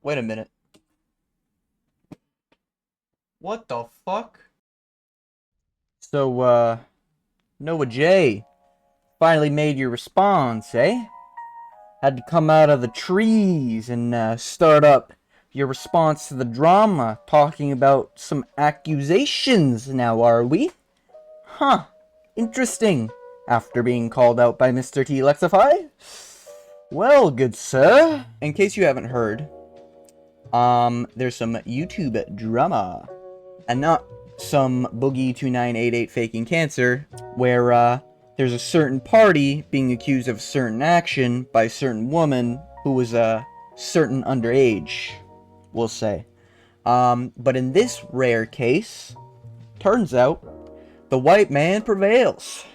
Wait a minute. What the fuck? So, Noah J. finally made your response, eh? Had to come out of the trees and start up your response to the drama, talking about some accusations now, are we? Huh. Interesting. After being called out by Mr. T. Lexify? Well, good sir, in case you haven't heard, there's some YouTube drama, and not some Boogie2988 faking cancer, where, there's a certain party being accused of certain action by a certain woman who was a certain underage, we'll say. But in this rare case, turns out, the white man prevails.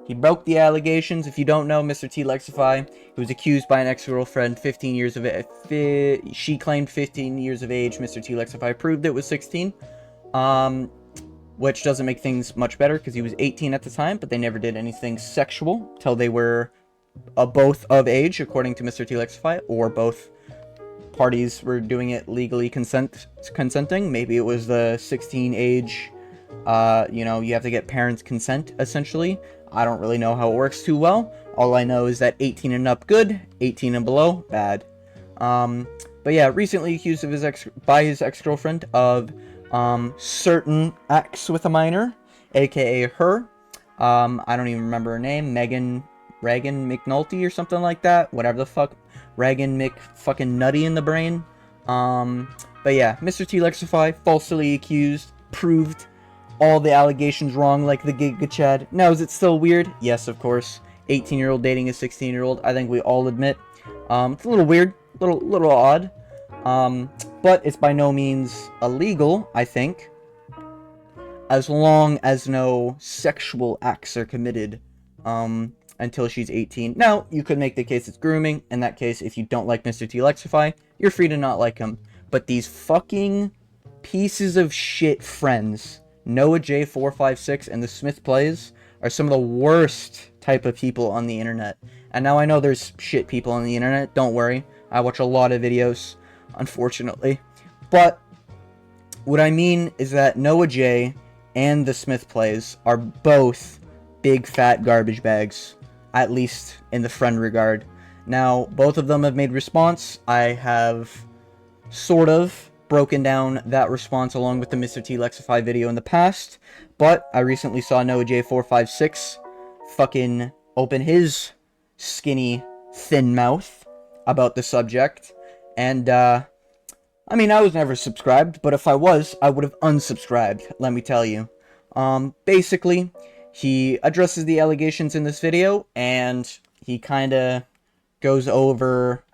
He broke the allegations. If you don't know, Mr. T. Lexify, he was accused by an ex-girlfriend, 15 years of age. She claimed 15 years of age. Mr. T. Lexify proved it was 16. Which doesn't make things much better, because he was 18 at the time, but they never did anything sexual till they were both of age, according to Mr. T. Lexify, or both parties were doing it legally consenting. Maybe it was the 16 age, you know, you have to get parents' consent, essentially. I don't really know how it works too well. All I know is that 18 and up, good. 18 and below, bad. But yeah, recently accused of his ex-girlfriend of certain acts with a minor, aka her. I don't even remember her name. Reagan McNulty or something like that. Whatever the fuck. Reagan fucking nutty in the brain. But yeah, Mr. T. Lexify, falsely accused, proved all the allegations wrong like the Giga Chad. Now, is it still weird? Yes, of course. 18-year-old dating a 16-year-old. I think we all admit. It's a little weird. Little odd. But it's by no means illegal, I think. As long as no sexual acts are committed, until she's 18. Now, you could make the case it's grooming. In that case, if you don't like Mr. T. Lexify, you're free to not like him. But these fucking pieces of shit friends, NoahJ456 and TheSmithPlays, are some of the worst type of people on the internet. And now I know there's shit people on the internet, don't worry. I watch a lot of videos, unfortunately. But what I mean is that Noah J and TheSmithPlays are both big fat garbage bags, at least in the friend regard. Now, both of them have made response. I have sort of broken down that response along with the Mr. T. Lexify video in the past, but I recently saw NoahJ456 fucking open his skinny, thin mouth about the subject, and, I mean, I was never subscribed, but if I was, I would have unsubscribed, let me tell you. Basically, he addresses the allegations in this video, and he kinda goes over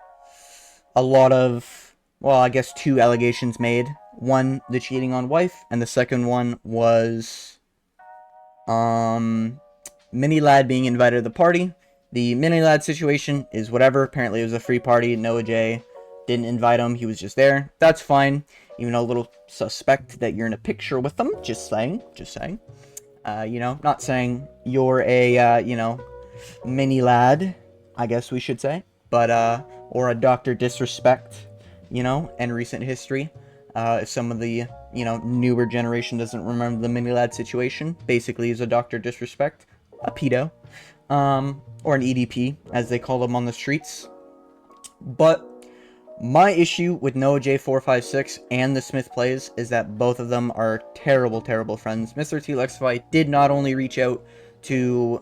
a lot of, well, I guess 2 allegations made. One, the cheating on wife, and the second one was, Mini Lad being invited to the party. The Mini Lad situation is whatever. Apparently it was a free party. Noah J didn't invite him. He was just there. That's fine. Even though a little suspect that you're in a picture with them. Just saying. Just saying. You know, not saying you're a, you know, Mini Lad, I guess we should say. But, or a Dr. Disrespect, you know, in recent history. If some of the, you know, newer generation doesn't remember the Mini Lad situation, basically is a Dr. Disrespect, a pedo, or an EDP, as they call them on the streets. But my issue with NoahJ456 and TheSmithPlays is that both of them are terrible, terrible friends. Mr. T. Lexify did not only reach out to,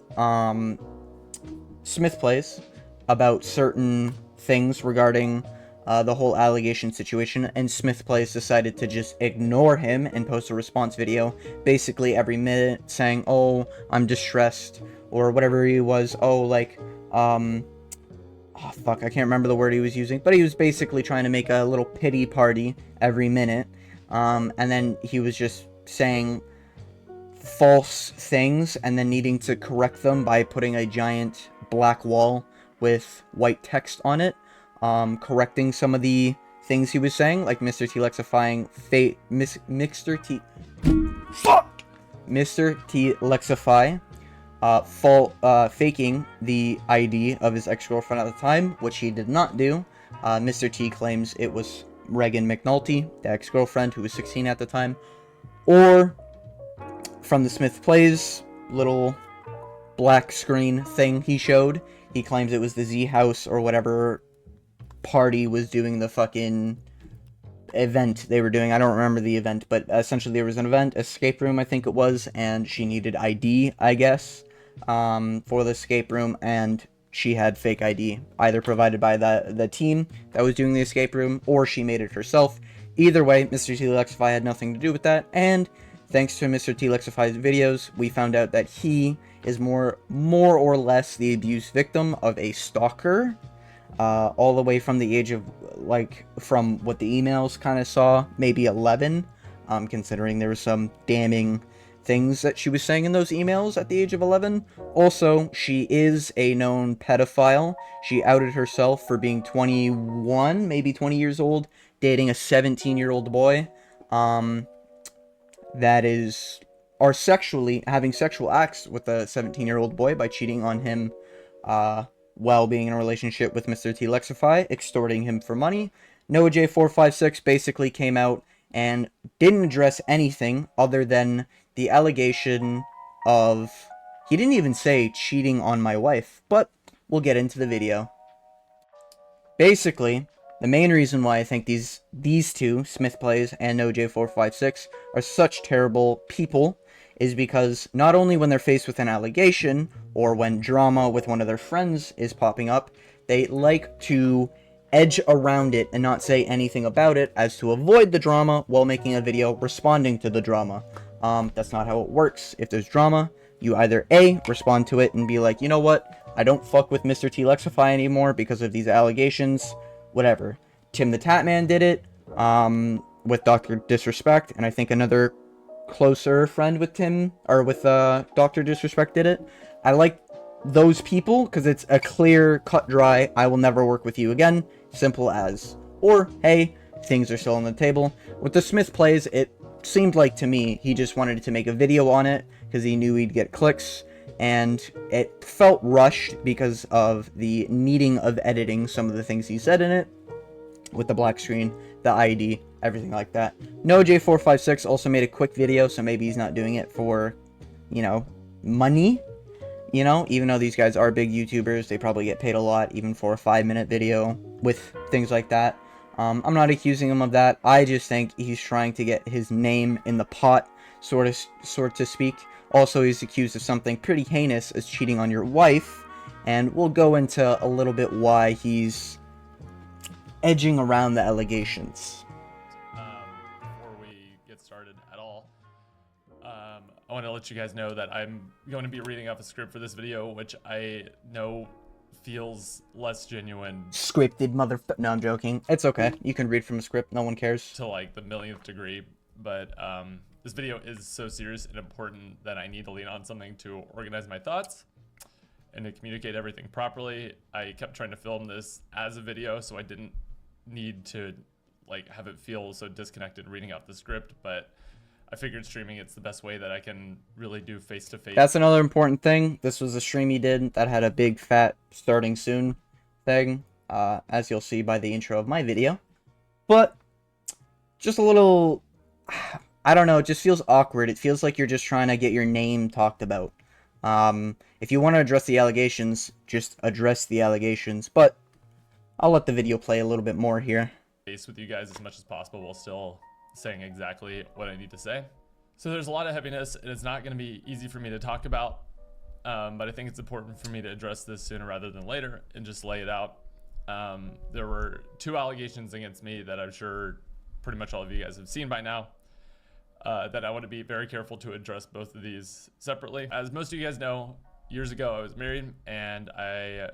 TheSmithPlays about certain things regarding the whole allegation situation, and TheSmithPlays decided to just ignore him and post a response video basically every minute saying, oh, I'm distressed, or whatever he was, oh, like, oh, fuck, I can't remember the word he was using, but he was basically trying to make a little pity party every minute, and then he was just saying false things, and then needing to correct them by putting a giant black wall with white text on it, correcting some of the things he was saying, like Mr. T. Lexifying Mr. T. Lexify faking the ID of his ex-girlfriend at the time, which he did not do. Mr. T claims it was Reagan McNulty, the ex-girlfriend who was 16 at the time, or from the Smith Plays little black screen thing he showed. He claims it was the Z House or whatever party was doing the fucking event they were doing. I don't remember the event, but essentially there was an event, escape room I think it was, and she needed ID, I guess, for the escape room, and she had fake ID, either provided by the team that was doing the escape room, or she made it herself. Either way, Mr. T. Lexify had nothing to do with that, and thanks to Mr. T. Lexify's videos, we found out that he is more or less the abuse victim of a stalker, all the way from the age of, like, from what the emails kind of saw, maybe 11, considering there were some damning things that she was saying in those emails at the age of 11. Also, she is a known pedophile. She outed herself for being 21, maybe 20 years old, dating a 17-year-old boy, that is, are having sexual acts with a 17-year-old boy by cheating on him, while being in a relationship with Mr. T. Lexify, extorting him for money. NoahJ456 basically came out and didn't address anything other than the allegation of, he didn't even say cheating on my wife, but we'll get into the video. Basically, the main reason why I think these two, TheSmithPlays and NoahJ456, are such terrible people is because not only when they're faced with an allegation, or when drama with one of their friends is popping up, they like to edge around it and not say anything about it as to avoid the drama while making a video responding to the drama. That's not how it works. If there's drama, you either A, respond to it and be like, you know what, I don't fuck with Mr. T. Lexify anymore because of these allegations, whatever. Tim the Tatman did it, with Dr. Disrespect, and I think another closer friend with Tim, or with Dr. Disrespect did it. I like those people because it's a clear, cut dry, I will never work with you again, simple as. Or, hey, things are still on the table. With the TheSmithPlays, it seemed like to me he just wanted to make a video on it because he knew he'd get clicks, and it felt rushed because of the needing of editing some of the things he said in it, with the black screen, the ID, everything like that. NoahJ456 also made a quick video, so maybe he's not doing it for, you know, money. You know, even though these guys are big YouTubers, they probably get paid a lot, even for a 5-minute video with things like that. I'm not accusing him of that. I just think he's trying to get his name in the pot, sort to speak. Also, he's accused of something pretty heinous as cheating on your wife, and we'll go into a little bit why he's edging around the allegations. Before we get started at all, I want to let you guys know that I'm going to be reading off a script for this video, which I know feels less genuine. Scripted motherfucker. No, I'm joking. It's okay. You can read from a script. No one cares. To like the millionth degree, but this video is so serious and important that I need to lean on something to organize my thoughts and to communicate everything properly. I kept trying to film this as a video, so I didn't need to like have it feel so disconnected reading out the script, but I figured streaming it's the best way that I can really do face-to-face. That's another important thing. This was a stream he did that had a big fat starting soon thing, as you'll see by the intro of my video. But just a little, I don't know, it just feels awkward. It feels like you're just trying to get your name talked about. If you want to address the allegations, just address the allegations, but I'll let the video play a little bit more here. With you guys as much as possible while still saying exactly what I need to say. So there's a lot of heaviness, and it's not going to be easy for me to talk about, but I think it's important for me to address this sooner rather than later and just lay it out. There were 2 allegations against me that I'm sure pretty much all of you guys have seen by now, that I want to be very careful to address both of these separately. As most of you guys know, years ago I was married, and I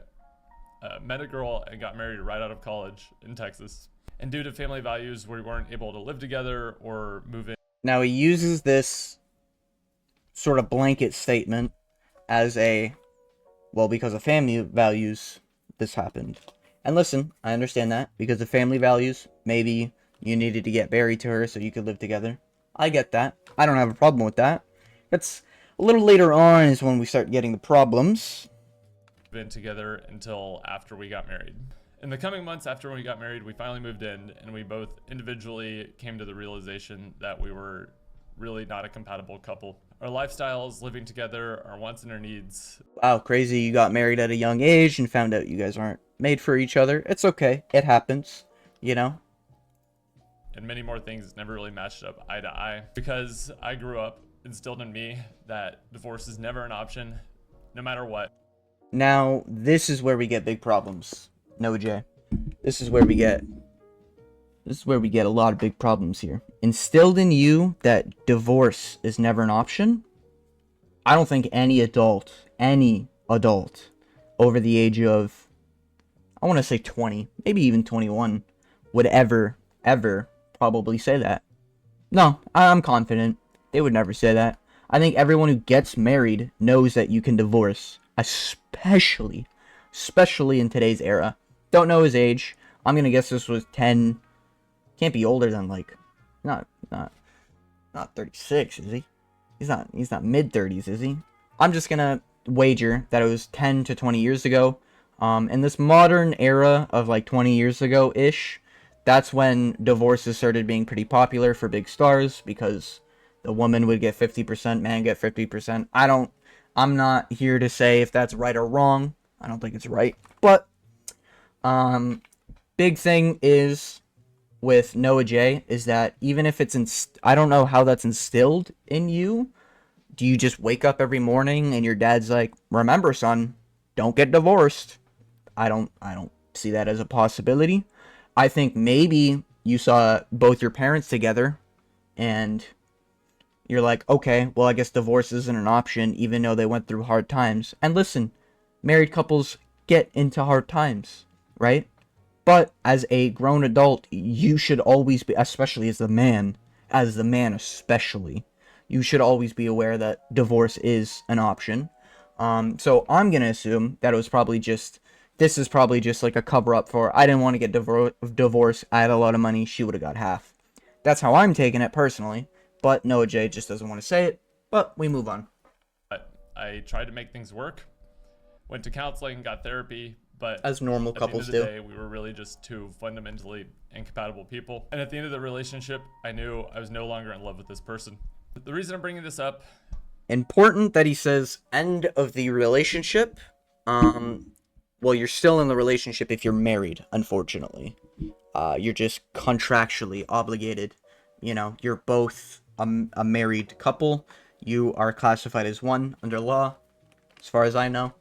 met a girl and got married right out of college in Texas. And due to family values, we weren't able to live together or move in. Now he uses this sort of blanket statement as a, well, because of family values, this happened. And listen, I understand that. Because of family values, maybe you needed to get married to her so you could live together. I get that. I don't have a problem with that. That's a little later on is when we start getting the problems. Been together until after we got married. In the coming months after we got married, we finally moved in, and we both individually came to the realization that we were really not a compatible couple. Our lifestyles, living together, our wants and our needs. Wow, crazy. You got married at a young age and found out you guys aren't made for each other. It's okay. It happens, you know? And many more things never really matched up eye to eye. Because I grew up instilled in me that divorce is never an option, no matter what. Now, this is where we get big problems. No, Jay. This is where we get a lot of big problems here. Instilled in you that divorce is never an option. I don't think any adult over the age of, I want to say 20, maybe even 21, would ever probably say that. No, I'm confident they would never say that. I think everyone who gets married knows that you can divorce, especially in today's era. Don't know his age. I'm gonna guess this was 10. Can't be older than like, not 36, is he? He's not mid 30s, is he? I'm just gonna wager that it was 10 to 20 years ago. In this modern era of like 20 years ago ish, that's when divorces started being pretty popular for big stars, because the woman would get 50%, man get 50%. I'm not here to say if that's right or wrong. I don't think it's right. But big thing is with Noah J is that even if it's I don't know how that's instilled in you. Do you just wake up every morning and your dad's like, "Remember, son, don't get divorced"? I don't see that as a possibility. I think maybe you saw both your parents together and you're like, okay, well, I guess divorce isn't an option, even though they went through hard times. And listen, married couples get into hard times, right? But as a grown adult, you should always be, especially as the man especially, you should always be aware that divorce is an option. So I'm going to assume that this is probably just like a cover up for, I didn't want to get divorced, I had a lot of money, she would have got half. That's how I'm taking it personally. But Noah J just doesn't want to say it. But we move on. But I tried to make things work. Went to counseling, got therapy, but as normal couples do. At the end of the day, we were really just two fundamentally incompatible people. And at the end of the relationship, I knew I was no longer in love with this person. The reason I'm bringing this up. Important that he says end of the relationship. Well, you're still in the relationship if you're married, unfortunately. You're just contractually obligated. You know, you're both a married couple. You are classified as one under law, as far as I know.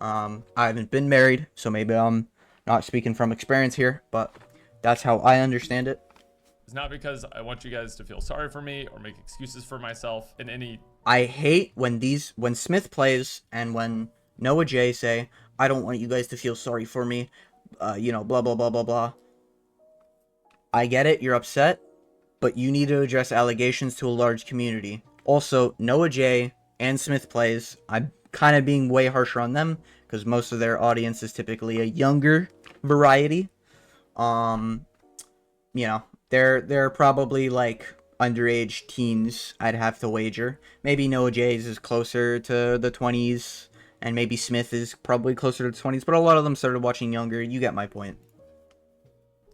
I haven't been married, so maybe I'm not speaking from experience here, but that's how I understand it. It's not because I want you guys to feel sorry for me or make excuses for myself in any... I hate when SmithPlays and when Noah J say, I don't want you guys to feel sorry for me, blah, blah, blah, blah, blah. I get it, you're upset, but you need to address allegations to a large community. Also, Noah J and SmithPlays, I'm kind of being way harsher on them, because most of their audience is typically a younger variety. They're probably like underage teens, I'd have to wager. Maybe Noah J's is closer to the 20s, and maybe Smith is probably closer to the 20s, but a lot of them started watching younger. You get my point.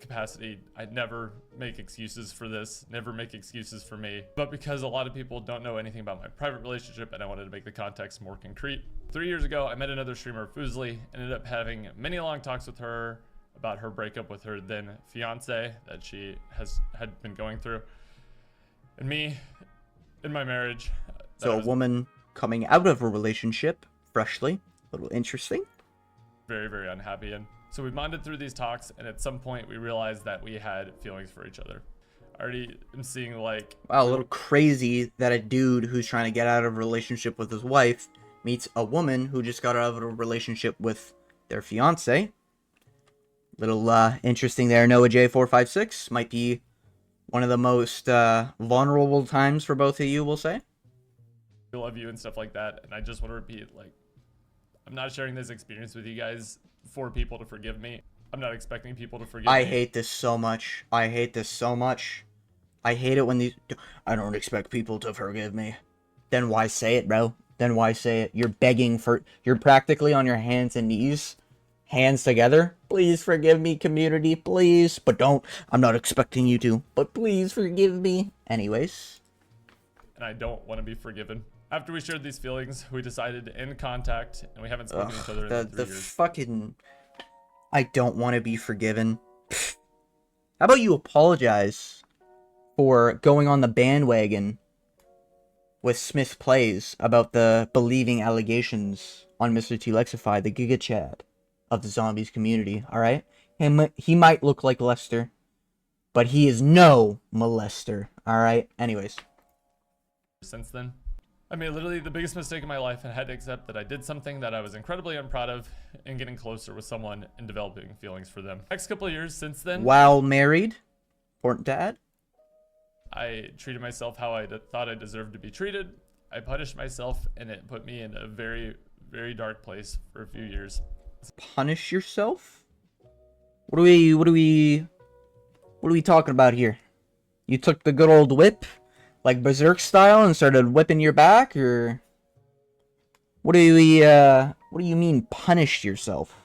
Capacity. I'd never make excuses for this, never make excuses for me, but because a lot of people don't know anything about my private relationship and I wanted to make the context more concrete. 3 years ago, I met another streamer, Fusely, ended up having many long talks with her about her breakup with her then fiance that she had been going through, and me in my marriage. So a woman coming out of a relationship freshly, a little interesting. Very, very unhappy in. So we bonded through these talks, and at some point we realized that we had feelings for each other. I already am seeing like... Wow, a little crazy that a dude who's trying to get out of a relationship with his wife meets a woman who just got out of a relationship with their fiance. Little interesting there. NoahJ456 might be one of the most vulnerable times for both of you, we'll say. I love you and stuff like that, and I just want to repeat, like, I'm not sharing this experience with you guys for people to forgive me. I'm not expecting people to forgive me. I hate this so much. I hate it when these... I don't expect people to forgive me. Then why say it, bro? Then why say it? You're begging for... You're practically on your hands and knees, hands together. Please forgive me, community, please. But don't. I'm not expecting you to. But please forgive me. Anyways. And I don't want to be forgiven. After we shared these feelings, we decided to end contact, and we haven't spoken to each other in 3 years. Fucking... I don't want to be forgiven. How about you apologize for going on the bandwagon with TheSmithPlays about the believing allegations on Mr. T-Lexify, the Giga Chad of the zombies community, alright? He might look like Lester, but he is no molester, alright? Anyways. Since then, I made literally the biggest mistake in my life and had to accept that I did something that I was incredibly unproud of in getting closer with someone and developing feelings for them. Next couple of years since then, while married, important to add, I treated myself how I thought I deserved to be treated. I punished myself, and it put me in a very, very dark place for a few years. Punish yourself? What are we talking about here? You took the good old whip, like Berserk style, and started whipping your back, or what do you mean punished yourself?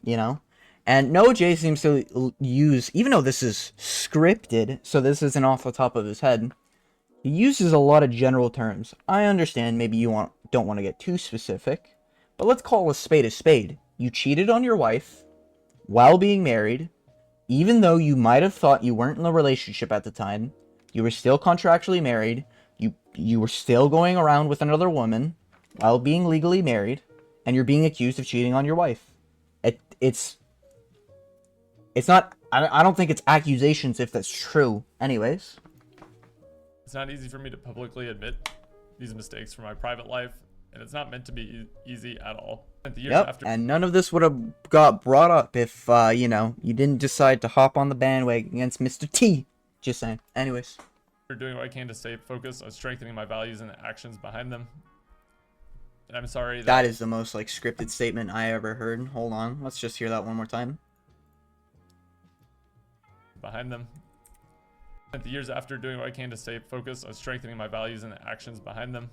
You know? And NoahJ seems to use, even though this is scripted, so this isn't off the top of his head, he uses a lot of general terms. I understand maybe you don't want to get too specific, but let's call a spade a spade. You cheated on your wife while being married, even though you might have thought you weren't in a relationship at the time. You were still contractually married. You were still going around with another woman while being legally married, and you're being accused of cheating on your wife. It's not, I don't think it's accusations if that's true. Anyways. It's not easy for me to publicly admit these mistakes from my private life, and it's not meant to be easy at all. Yep, and none of this would have got brought up if, you know, you didn't decide to hop on the bandwagon against Mr. T. Just saying. Anyways. We're doing what I can to stay focused on strengthening my values and the actions behind them. And I'm sorry that is the most, like, scripted statement I ever heard. Hold on. Let's just hear that one more time. Behind them. And the years after, doing what I can to stay focused on strengthening my values and the actions behind them.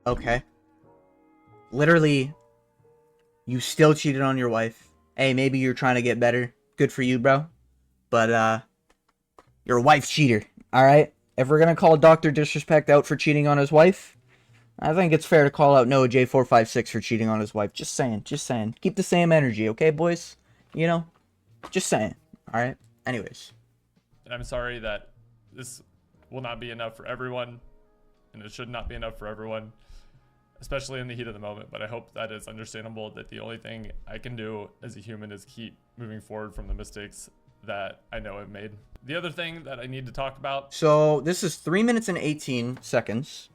Okay. Literally, you still cheated on your wife. Hey, maybe you're trying to get better. Good for you, bro. But, you're a wife cheater, alright? If we're gonna call Dr. Disrespect out for cheating on his wife, I think it's fair to call out NoahJ456 for cheating on his wife. Just saying, just saying. Keep the same energy, okay, boys? You know? Just saying, alright? Anyways. And I'm sorry that this will not be enough for everyone, and it should not be enough for everyone, especially in the heat of the moment, but I hope that it's understandable that the only thing I can do as a human is keep moving forward from the mistakes that I know I've made. The other thing that I need to talk about... So, this is 3 minutes and 18 seconds.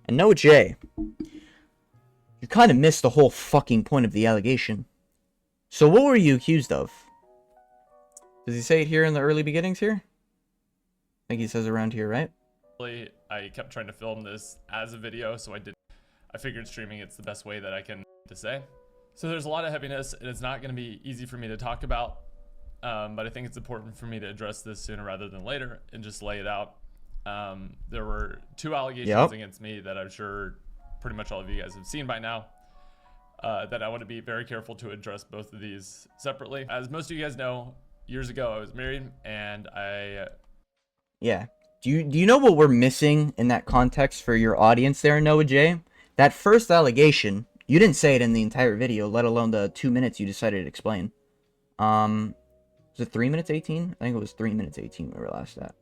And NoahJ, you kind of missed the whole fucking point of the allegation. So what were you accused of? Does he say it here in the early beginnings here? I think he says around here, right? I kept trying to film this as a video, so I figured streaming it's the best way that I can to say. So there's a lot of heaviness, and it's not going to be easy for me to talk about, but I think it's important for me to address this sooner rather than later and just lay it out. There were 2 allegations against me that I'm sure pretty much all of you guys have seen by now, that I want to be very careful to address both of these separately. As most of you guys know, years ago I was married, and Yeah. Do you know what we're missing in that context for your audience there, NoahJ? That first allegation, you didn't say it in the entire video, let alone the 2 minutes you decided to explain. Was it 3 minutes 18? I think it was 3 minutes 18 we were last at.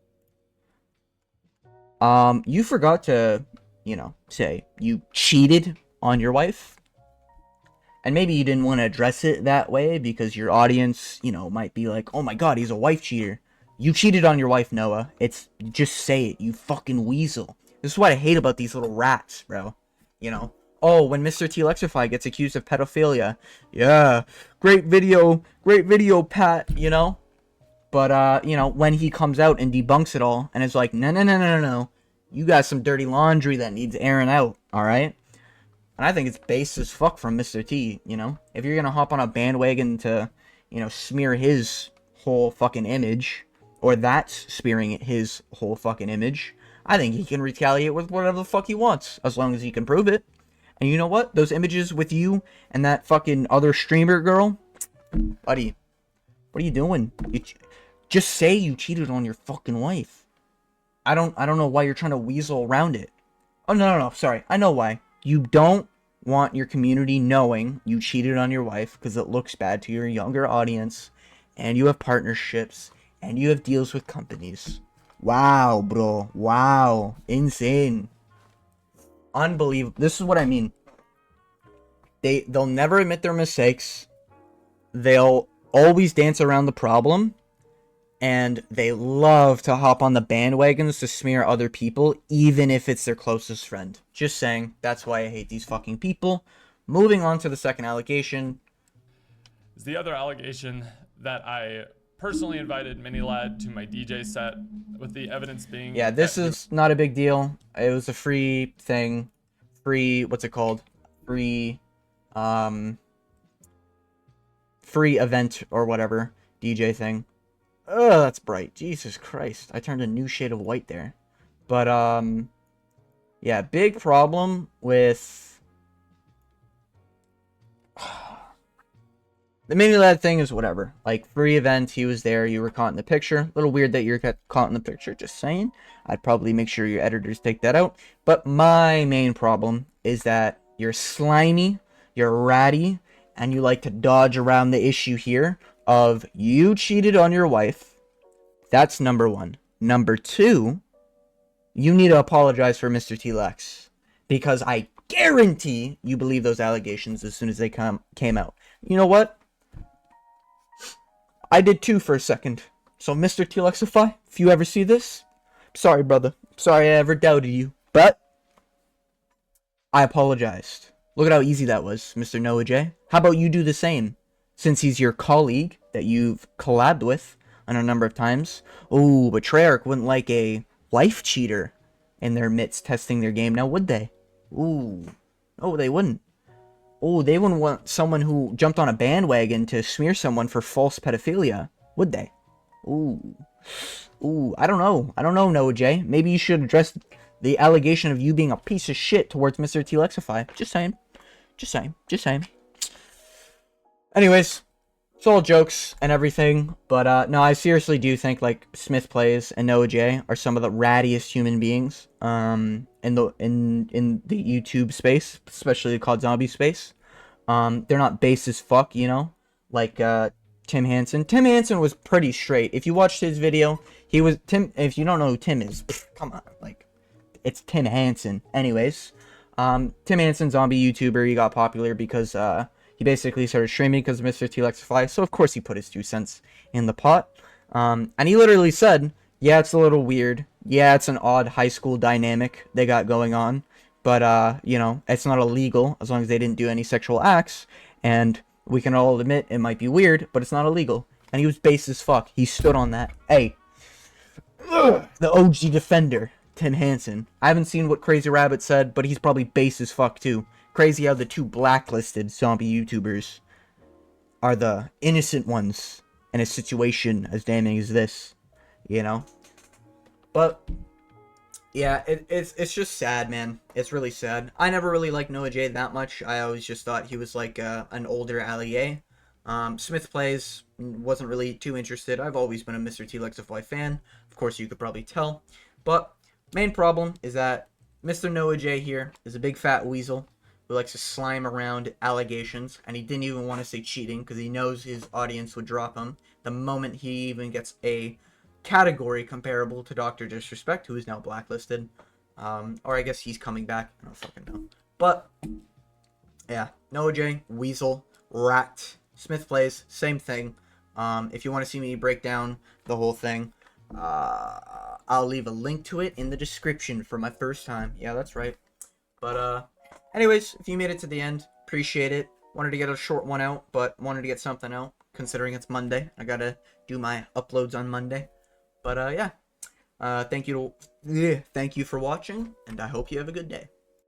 You forgot to, you know, say you cheated on your wife. And maybe you didn't want to address it that way because your audience, you know, might be like, oh my god, he's a wife cheater. You cheated on your wife, Noah. Just say it, you fucking weasel. This is what I hate about these little rats, bro. You know? Oh, when Mr. T-Lexify gets accused of pedophilia. Yeah, great video, Pat, you know? But, you know, when he comes out and debunks it all, and is like, no. You got some dirty laundry that needs airing out, alright? And I think it's base as fuck from Mr. T, you know? If you're gonna hop on a bandwagon to, you know, smear his whole fucking image, or that's smearing his whole fucking image, I think he can retaliate with whatever the fuck he wants, as long as he can prove it. And you know what? Those images with you and that fucking other streamer girl, buddy, what are you doing? Just say you cheated on your fucking wife. I don't know why you're trying to weasel around it. Oh, no, sorry. I know why. You don't want your community knowing you cheated on your wife because it looks bad to your younger audience, and you have partnerships, and you have deals with companies. Wow, bro. Wow. Insane. Unbelievable. This is what I mean. They'll never admit their mistakes. They'll always dance around the problem. And they love to hop on the bandwagons to smear other people, even if it's their closest friend. Just saying, that's why I hate these fucking people. Moving on to the second allegation. Is the other allegation that I personally invited Mini Lad to my DJ set, with the evidence being... Yeah, this is not a big deal. It was a free thing. Free, what's it called? Free event or whatever. DJ thing. Oh, that's bright. Jesus Christ. I turned a new shade of white there. But, yeah, big problem with... The Mini Lad thing is whatever. Like, free event, he was there, you were caught in the picture. A little weird that you're caught in the picture, just saying. I'd probably make sure your editors take that out. But my main problem is that you're slimy, you're ratty, and you like to dodge around the issue here of you cheated on your wife. That's number one. Number two, you need to apologize for Mr. T-Lex, because I guarantee you believe those allegations as soon as they came out. You know what? I did too for a second. So Mr. T-Lexify, if you ever see this, sorry brother. Sorry I ever doubted you. But I apologized. Look at how easy that was, Mr. NoahJ. How about you do the same? Since he's your colleague that you've collabed with on a number of times. Oh, but Treyarch wouldn't like a wife cheater in their midst testing their game now, would they? Ooh. Oh, they wouldn't. Oh, they wouldn't want someone who jumped on a bandwagon to smear someone for false pedophilia, would they? Ooh. Ooh, I don't know. I don't know, NoahJ. Maybe you should address the allegation of you being a piece of shit towards Mr. T-Lexify. Just saying. Just saying. Just saying. Anyways, it's all jokes and everything, but no, I seriously do think like TheSmithPlays and NoahJ are some of the rattiest human beings in the YouTube space, especially the COD Zombie space. They're not base as fuck, you know, like Tim Hansen. Tim Hansen was pretty straight. If you watched his video, he was Tim. If you don't know who Tim is, come on, like it's Tim Hansen. Anyways, Tim Hansen, zombie YouTuber, he got popular because he basically started streaming because of Mr. T-Lexify, so of course he put his 2 cents in the pot. And he literally said, yeah, it's a little weird. Yeah, it's an odd high school dynamic they got going on. But, you know, it's not illegal as long as they didn't do any sexual acts. And we can all admit it might be weird, but it's not illegal. And he was base as fuck. He stood on that. Hey, the OG defender, Tim Hansen. I haven't seen what Crazy Rabbit said, but he's probably base as fuck too. Crazy how the 2 blacklisted zombie YouTubers are the innocent ones in a situation as damning as this, you know? But, yeah, it's just sad, man. It's really sad. I never really liked NoahJ that much. I always just thought he was like an older allié. TheSmithPlays wasn't really too interested. I've always been a Mr. T-Lexify fan. Of course, you could probably tell. But, main problem is that Mr. NoahJ here is a big fat weasel who likes to slime around allegations, and he didn't even want to say cheating because he knows his audience would drop him the moment he even gets a category comparable to Dr. Disrespect, who is now blacklisted. Or I guess he's coming back. I don't fucking know. But, yeah, NoahJ, weasel, rat, TheSmithPlays, same thing. If you want to see me break down the whole thing, I'll leave a link to it in the description for my first time. Yeah, that's right. But, anyways, if you made it to the end, appreciate it. Wanted to get a short one out, but wanted to get something out, considering it's Monday. I gotta do my uploads on Monday. But, yeah. Thank you for watching, and I hope you have a good day.